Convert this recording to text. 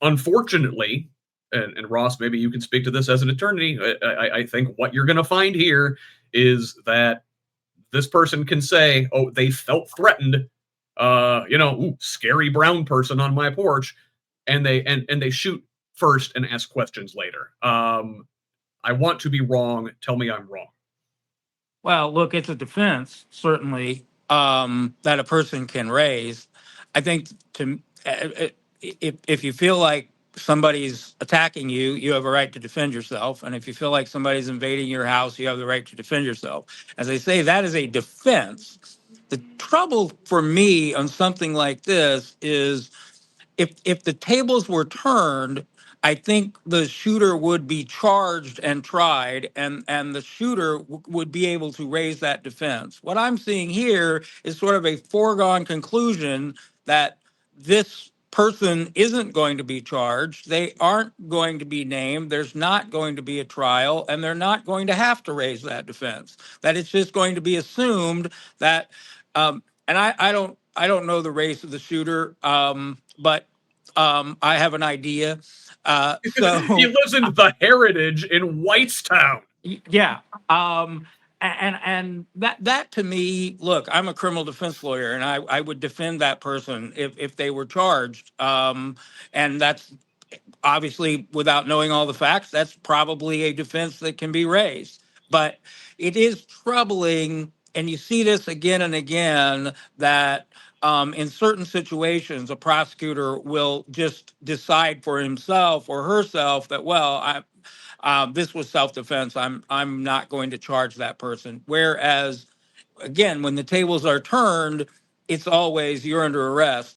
unfortunately, and Ross, maybe you can speak to this as an attorney. I think what you're going to find here is that this person can say, "Oh, they felt threatened." Scary brown person on my porch, and they shoot first and ask questions later. I want to be wrong. Tell me I'm wrong. Well, look, it's a defense, certainly, that a person can raise. I think if you feel like somebody's attacking you, you have a right to defend yourself. And if you feel like somebody's invading your house, you have the right to defend yourself. As I say, that is a defense. The trouble for me on something like this is if the tables were turned, I think the shooter would be charged and tried, and the shooter would be able to raise that defense. What I'm seeing here is sort of a foregone conclusion that this person isn't going to be charged. They aren't going to be named. There's not going to be a trial, and they're not going to have to raise that defense. That it's just going to be assumed that, and I don't know the race of the shooter, but I have an idea. He So lives in the Heritage in Whitestown. yeah, and that to me, look, I'm a criminal defense lawyer, and I would defend that person if they were charged. And that's obviously, without knowing all the facts, that's probably a defense that can be raised. But it is troubling, and you see this again and again, that in certain situations, a prosecutor will just decide for himself or herself that, well, this was self-defense. I'm not going to charge that person. Whereas, again, when the tables are turned, it's always you're under arrest.